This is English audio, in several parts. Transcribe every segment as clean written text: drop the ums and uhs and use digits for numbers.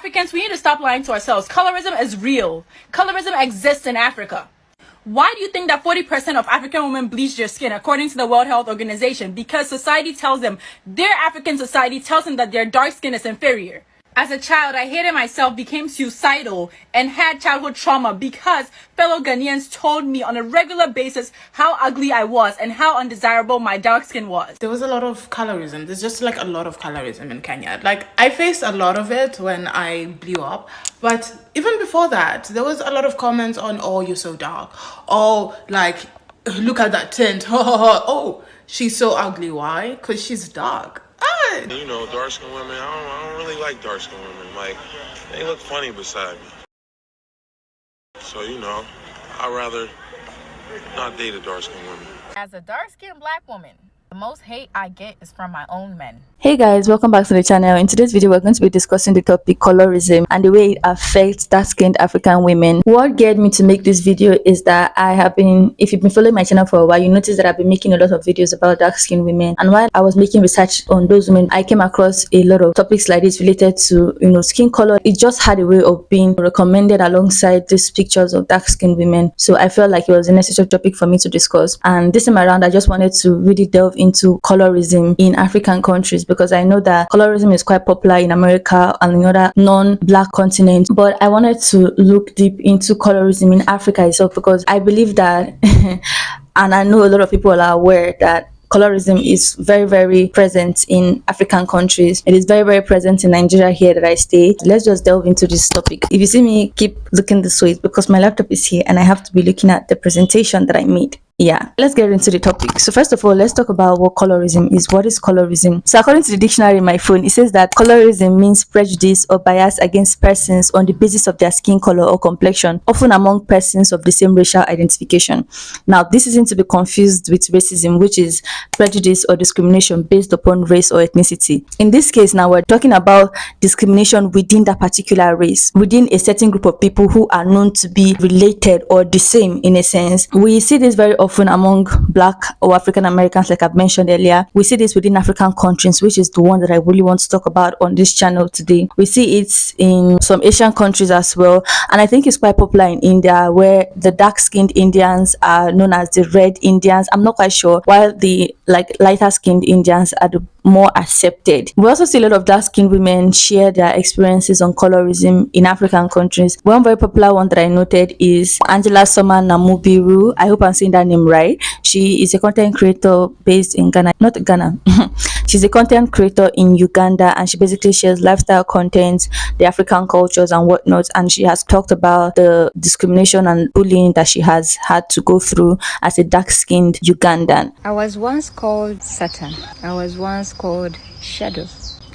Africans, we need to stop lying to ourselves. Colorism is real. Colorism exists in Africa. Why do you think that 40% of African women bleach their skin, according to the World Health Organization? Because society tells them, their African society tells them that their dark skin is inferior. As a child, I hated myself, became suicidal, and had childhood trauma because fellow Ghanaians told me on a regular basis how ugly I was and how undesirable my dark skin was. There was a lot of colorism. There's just like a lot of colorism in Kenya. Like, I faced a lot of it when I blew up. But even before that, there was a lot of comments on, oh, you're so dark. Oh, like, look at that tint. Oh, she's so ugly. Why? Because she's dark. You know, dark-skinned women, I don't really like dark-skinned women. Like, they look funny beside me. So, you know, I'd rather not date a dark-skinned woman. As a dark-skinned black woman, the most hate I get is from my own men. Hey guys, welcome back to the channel. In today's video, we're going to be discussing the topic colorism and the way it affects dark-skinned African women. What geared me to make this video is that I have been, if you've been following my channel for a while, you notice that I've been making a lot of videos about dark-skinned women. And while I was making research on those women, I came across a lot of topics like this related to, skin color. It just had a way of being recommended alongside these pictures of dark-skinned women. So I felt like it was a necessary topic for me to discuss. And this time around, I just wanted to really delve into colorism in African countries, because I know that colorism is quite popular in America and in other non-black continents, but I wanted to look deep into colorism in Africa itself, because I believe that and I know a lot of people are aware that colorism is very, very present in African countries. It is very, very present in Nigeria, here that I stay. Let's just delve into this topic. If you see me keep looking this way, it's because my laptop is here and I have to be looking at the presentation that I made. Yeah, let's get into the topic. So first of all, let's talk about what colorism is. What is colorism? So according to the dictionary in my phone, it says that colorism means prejudice or bias against persons on the basis of their skin color or complexion, often among persons of the same racial identification. Now, this isn't to be confused with racism, which is prejudice or discrimination based upon race or ethnicity. In this case, now we're talking about discrimination within that particular race, within a certain group of people who are known to be related or the same in a sense. We see this very often among Black or African Americans, like I've mentioned earlier. We see this within African countries, which is the one that I really want to talk about on this channel today. We see it in some Asian countries as well, and I think it's quite popular in India, where the dark-skinned Indians are known as the Red Indians. I'm not quite sure, while the lighter-skinned Indians are the more accepted. We also see a lot of dark-skinned women share their experiences on colorism in African countries. One very popular one that I noted is Angela Summer Namubiru. I hope I'm saying that name right. She is a content creator based in Ghana, not Ghana. She's a content creator in Uganda, and she basically shares lifestyle content, the African cultures and whatnot. And she has talked about the discrimination and bullying that she has had to go through as a dark-skinned Ugandan. I was once called Satan. I was once called shadow.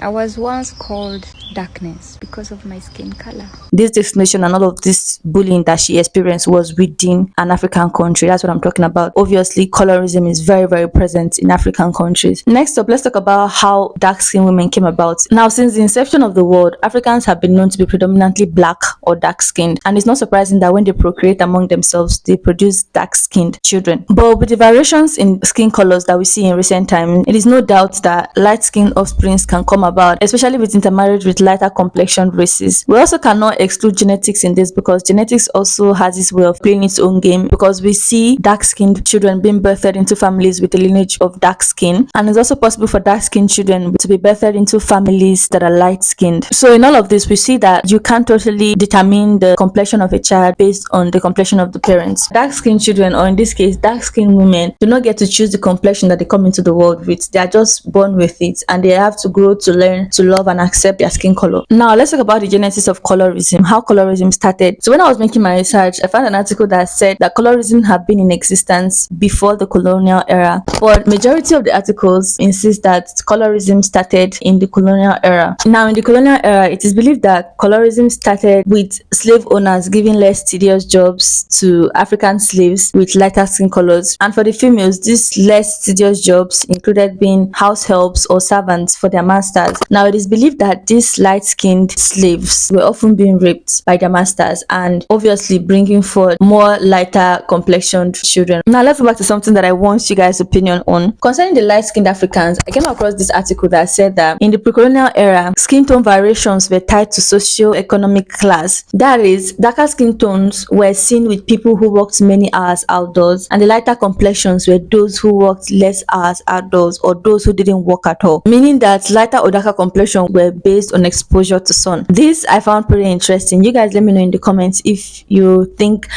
I was once called darkness because of my skin color. This discrimination and all of this bullying that she experienced was within an African country. That's what I'm talking about. Obviously, colorism is very, very present in African countries. Next up, let's talk about how dark-skinned women came about. Now, since the inception of the world, Africans have been known to be predominantly black or dark-skinned, and it's not surprising that when they procreate among themselves, they produce dark-skinned children. But with the variations in skin colors that we see in recent times, it is no doubt that light-skinned offspring can come about, especially with intermarriage with lighter complexion races. We also cannot exclude genetics in this, because genetics also has its way of playing its own game, because we see dark-skinned children being birthed into families with a lineage of dark skin, and it's also possible for dark-skinned children to be birthed into families that are light-skinned. So in all of this, we see that you can't totally determine the complexion of a child based on the complexion of the parents. Dark-skinned children, or in this case dark-skinned women, do not get to choose the complexion that they come into the world with. They are just born with it, and they have to grow to learn to love and accept their skin color. Now let's talk about the genesis of colorism, how colorism started. So when I was making my research, I found an article that said that colorism had been in existence before the colonial era, but majority of the articles insist that colorism started in the colonial era. Now in the colonial era, it is believed that colorism started with slave owners giving less tedious jobs to African slaves with lighter skin colors, and for the females, these less tedious jobs included being house helps or servants for their master, masters. Now it is believed that these light-skinned slaves were often being raped by their masters and obviously bringing forth more lighter complexioned children. Now let's go back to something that I want you guys' opinion on. Concerning the light-skinned Africans, I came across this article that said that in the pre-colonial era, skin tone variations were tied to socio-economic class. That is, darker skin tones were seen with people who worked many hours outdoors, and the lighter complexions were those who worked less hours outdoors or those who didn't work at all, meaning that lighter or darker complexion were based on exposure to sun. This I found pretty interesting. You guys let me know in the comments if you think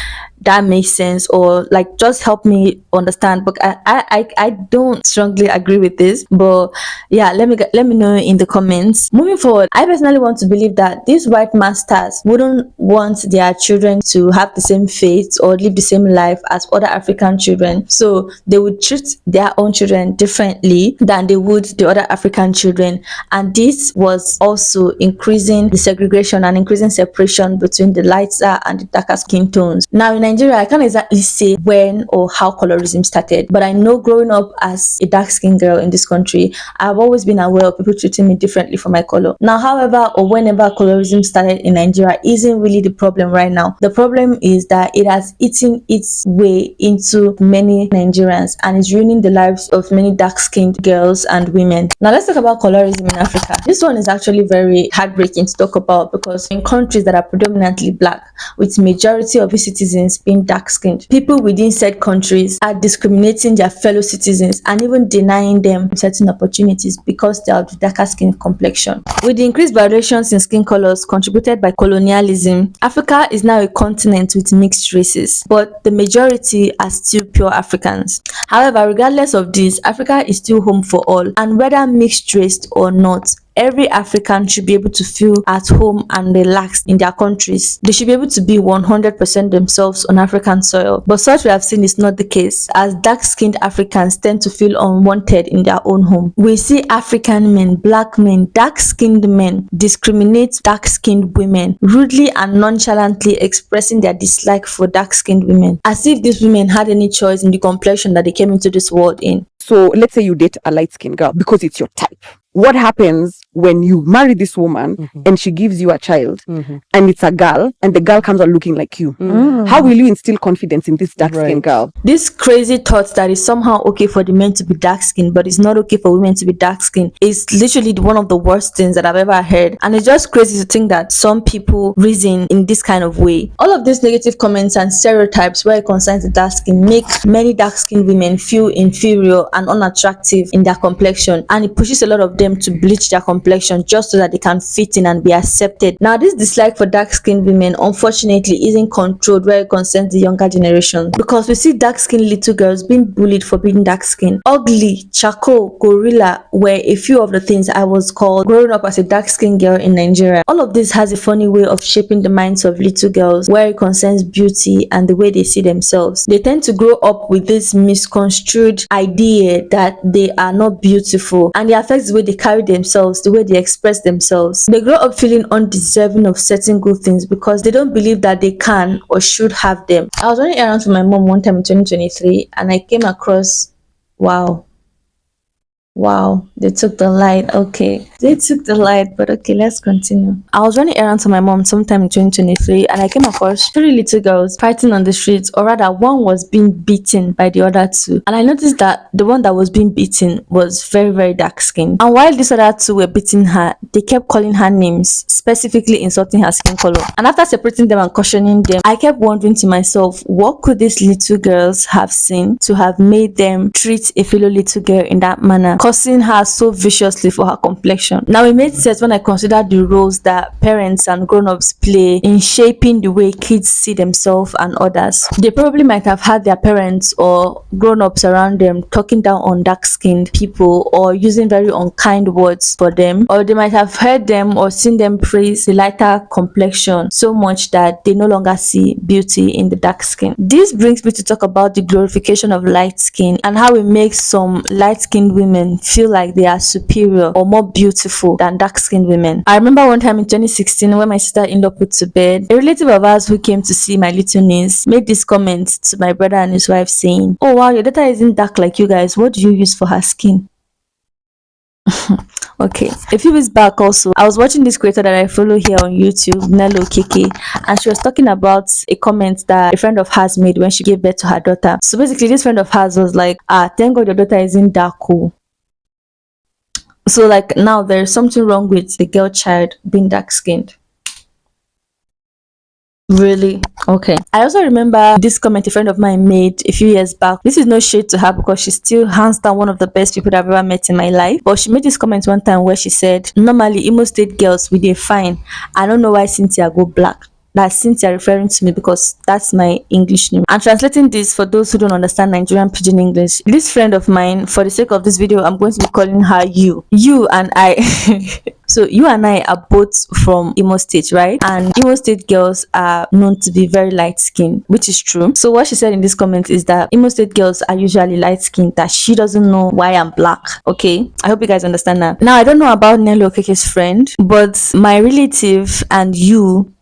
that makes sense, or like just help me understand. But I don't strongly agree with this, but yeah, let me know in the comments. Moving forward, I personally want to believe that these white masters wouldn't want their children to have the same fate or live the same life as other African children, so they would treat their own children differently than they would the other African children, and this was also increasing the segregation and increasing separation between the lighter and the darker skin tones. Now in Nigeria, I can't exactly say when or how colorism started, but I know growing up as a dark-skinned girl in this country, I've always been aware of people treating me differently for my color. Now, however, or whenever colorism started in Nigeria isn't really the problem right now. The problem is that it has eaten its way into many Nigerians and is ruining the lives of many dark-skinned girls and women. Now, let's talk about colorism in Africa. This one is actually very heartbreaking to talk about because in countries that are predominantly black, with majority of its citizens being dark-skinned, people within said countries are discriminating their fellow citizens and even denying them certain opportunities because they are of the darker skin complexion. With the increased variations in skin colors contributed by colonialism, Africa is now a continent with mixed races, but the majority are still pure Africans. However, regardless of this, Africa is still home for all, and whether mixed race or not, every African should be able to feel at home and relaxed in their countries. They should be able to be 100% themselves on African soil. But such we have seen is not the case, as dark-skinned Africans tend to feel unwanted in their own home. We see African men, black men, dark-skinned men discriminate dark-skinned women, rudely and nonchalantly expressing their dislike for dark-skinned women, as if these women had any choice in the complexion that they came into this world in. So let's say you date a light-skinned girl because it's your type. What happens when you marry this woman and she gives you a child and it's a girl and the girl comes out looking like you? How will you instill confidence in this dark-skinned girl? This crazy thought that it's somehow okay for the men to be dark-skinned but it's not okay for women to be dark-skinned is literally one of the worst things that I've ever heard, and it's just crazy to think that some people reason in this kind of way. All of these negative comments and stereotypes where it concerns the dark skin make many dark-skinned women feel inferior and unattractive in their complexion, and it pushes a lot of them to bleach their complexion just so that they can fit in and be accepted. Now, this dislike for dark-skinned women unfortunately isn't controlled where it concerns the younger generation, because we see dark-skinned little girls being bullied for being dark-skinned. Ugly, charcoal, gorilla were a few of the things I was called growing up as a dark-skinned girl in Nigeria. All of this has a funny way of shaping the minds of little girls where it concerns beauty and the way they see themselves. They tend to grow up with this misconstrued idea that they are not beautiful, and it affects the way they carry themselves, the way they express themselves. They grow up feeling undeserving of certain good things because they don't believe that they can or should have them. I was running around for my mom one time in 2023 and I came across, wow, they took the light. Okay, they took the light, but okay, let's continue. I was running errands for my mom sometime in 2023 and I came across 3 little girls fighting on the streets, or rather one was being beaten by the other 2, and I noticed that the one that was being beaten was very, very dark skinned, and while these other 2 were beating her, they kept calling her names, specifically insulting her skin color. And after separating them and cautioning them, I kept wondering to myself, what could these little girls have seen to have made them treat a fellow little girl in that manner, cursing her so viciously for her complexion? Now, it made sense when I considered the roles that parents and grown-ups play in shaping the way kids see themselves and others. They probably might have had their parents or grown-ups around them talking down on dark-skinned people or using very unkind words for them, or they might have heard them or seen them praise the lighter complexion so much that they no longer see beauty in the dark skin. This brings me to talk about the glorification of light skin and how it makes some light-skinned women feel like they are superior or more beautiful than dark-skinned women. I remember one time in 2016 when my sister-in-law put to bed, a relative of ours who came to see my little niece made this comment to my brother and his wife saying, "Oh wow, your daughter isn't dark like you guys. What do you use for her skin?" Okay, a few weeks back also, I was watching this creator that I follow here on YouTube, Nello Keke, and she was talking about a comment that a friend of hers made when she gave birth to her daughter. So basically, this friend of hers was like, thank God your daughter isn't that cool. So like now there's something wrong with the girl child being dark skinned. Really? Okay. I also remember this comment a friend of mine made a few years back. This is no shade to her because she's still hands down one of the best people that I've ever met in my life. But she made this comment one time where she said, normally Imo State girls we dey fine. I don't know why Cynthia go black. That's Cynthia referring to me because that's my English name. I'm translating this for those who don't understand Nigerian pidgin English. This friend of mine, for the sake of this video, I'm going to be calling her you. You and I. So you and I are both from Imo State, right? And Imo State girls are known to be very light skinned, which is true. So what she said in this comment is that Imo State girls are usually light skinned, that she doesn't know why I'm black. Okay, I hope you guys understand that. Now I don't know about Nello Keke's friend, but my relative and you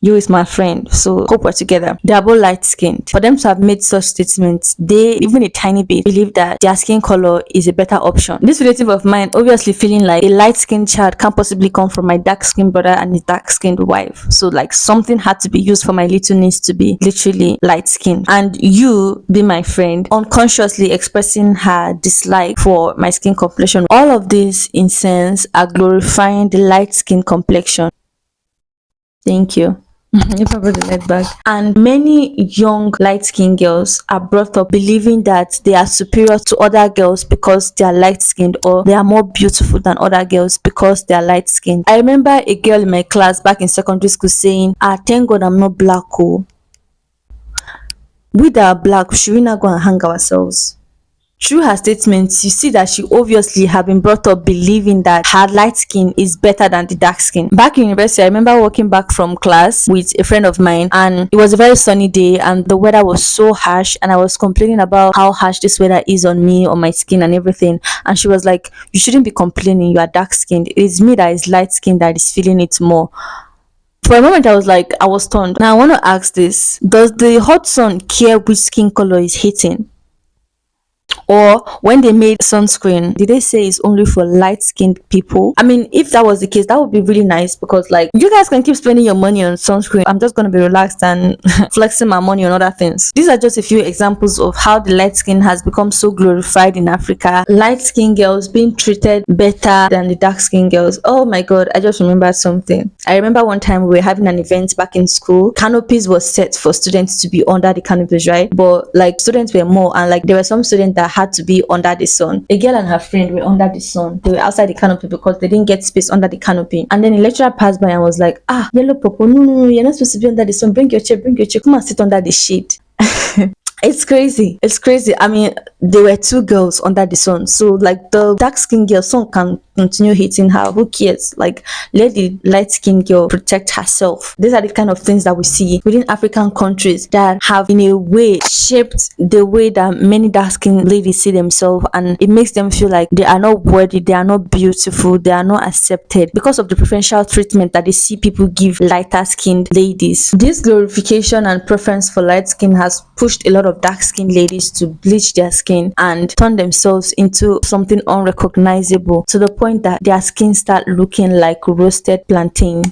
is my friend, so hope we're together. They are both light skinned. For them to have made such statements, they even a tiny bit believe that their skin color is a better option. This relative of mine obviously feeling like a light skinned child can't possibly come from my dark skinned brother and his dark skinned wife. So like something had to be used for my little niece to be literally light skinned. And you, be my friend, unconsciously expressing her dislike for my skin complexion. All of this in sense are glorifying the light skin complexion. Thank you. If I brought the light back. And many young light-skinned girls are brought up believing that they are superior to other girls because they are light-skinned, or they are more beautiful than other girls because they are light-skinned. I remember a girl in my class back in secondary school saying, thank God I'm not black. Oh, we that are black, should we not go and hang ourselves? Through her statements, you see that she obviously had been brought up believing that her light skin is better than the dark skin. Back in university, I remember walking back from class with a friend of mine, and it was a very sunny day and the weather was so harsh, and I was complaining about how harsh this weather is on me, on my skin and everything. And she was like, you shouldn't be complaining, you are dark skinned. It is me that is light skinned that is feeling it more. For a moment, I was stunned. Now I want to ask this: does the hot sun care which skin color is hitting? Or when they made sunscreen, did they say it's only for light-skinned people? I mean, if that was the case, that would be really nice, because like you guys can keep spending your money on sunscreen. I'm just gonna be relaxed and flexing my money on other things. These are just a few examples of how the light skin has become so glorified in Africa. Light skin girls being treated better than the dark skin girls. Oh my god, I just remembered something. I remember one time we were having an event back in school. Canopies was set for students to be under the canopies, right? But like students were more, and like there were some students that had to be under the sun. A girl and her friend were under the sun. They were outside the canopy because they didn't get space under the canopy. And then the lecturer passed by and was like, yellow purple, no, you're not supposed to be under the sun. Bring your chair, come and sit under the shade. It's crazy. I mean, there were two girls under the sun, so like the dark skinned girl, sun can continue hitting her. Who cares? Like, let the light skinned girl protect herself. These are the kind of things that we see within African countries that have in a way shaped the way that many dark skinned ladies see themselves, and it makes them feel like they are not worthy, they are not beautiful, they are not accepted because of the preferential treatment that they see people give lighter skinned ladies. This glorification and preference for light skin has pushed a lot of dark skinned ladies to bleach their skin and turn themselves into something unrecognizable, to the point that their skin start looking like roasted plantain.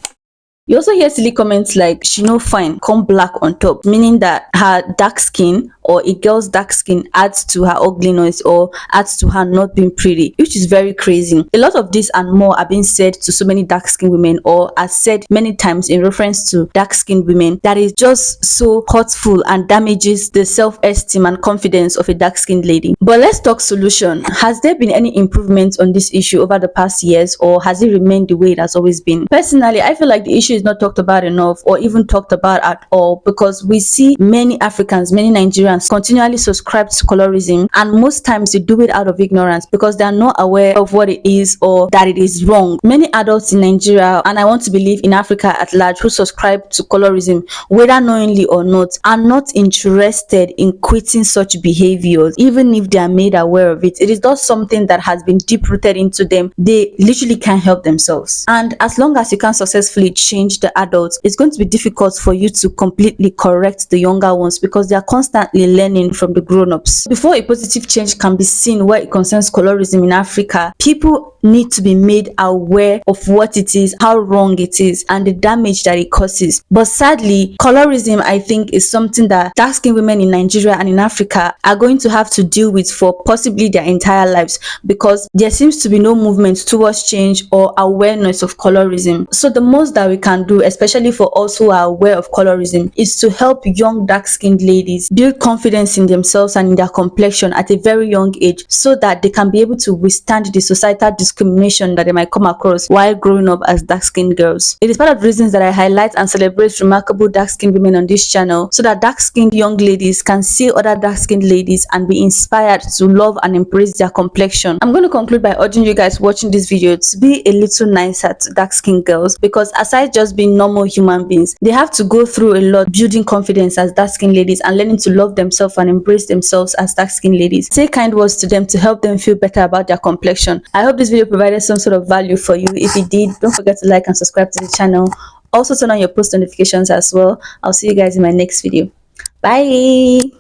You also hear silly comments like, she no fine, come black on top, meaning that her dark skin or a girl's dark skin adds to her ugliness or adds to her not being pretty, which is very crazy. A lot of this and more are being said to so many dark skinned women, or are said many times in reference to dark skinned women, that is just so hurtful and damages the self-esteem and confidence of a dark skinned lady. But let's talk solution. Has there been any improvement on this issue over the past years, or has it remained the way it has always been? Personally, I feel like the issue is not talked about enough, or even talked about at all, because we see many Africans, many Nigerians continually subscribe to colorism, and most times they do it out of ignorance because they are not aware of what it is or that it is wrong. Many adults in Nigeria, and I want to believe in Africa at large, who subscribe to colorism, whether knowingly or not, are not interested in quitting such behaviors, even if they are made aware of it. It is not something that has been deep rooted into them. They literally can't help themselves. And as long as you can't successfully change change the adults, it's going to be difficult for you to completely correct the younger ones because they are constantly learning from the grown-ups. Before a positive change can be seen where it concerns colorism in Africa, people need to be made aware of what it is, how wrong it is, and the damage that it causes. But sadly, colorism, I think, is something that dark-skinned women in Nigeria and in Africa are going to have to deal with for possibly their entire lives, because there seems to be no movement towards change or awareness of colorism. So the most that we can do, especially for us who are aware of colorism, is to help young dark-skinned ladies build confidence in themselves and in their complexion at a very young age, so that they can be able to withstand the societal discrimination that they might come across while growing up as dark-skinned girls. It is part of the reasons that I highlight and celebrate remarkable dark-skinned women on this channel, so that dark-skinned young ladies can see other dark-skinned ladies and be inspired to love and embrace their complexion. I'm going to conclude by urging you guys watching this video to be a little nicer to dark-skinned girls, because aside just being normal human beings, they have to go through a lot building confidence as dark-skinned ladies and learning to love themselves and embrace themselves as dark-skinned ladies. Say kind words to them to help them feel better about their complexion. I hope this video provided some sort of value for you. If it did, don't forget to like and subscribe to the channel. Also turn on your post notifications as well. I'll see you guys in my next video. Bye.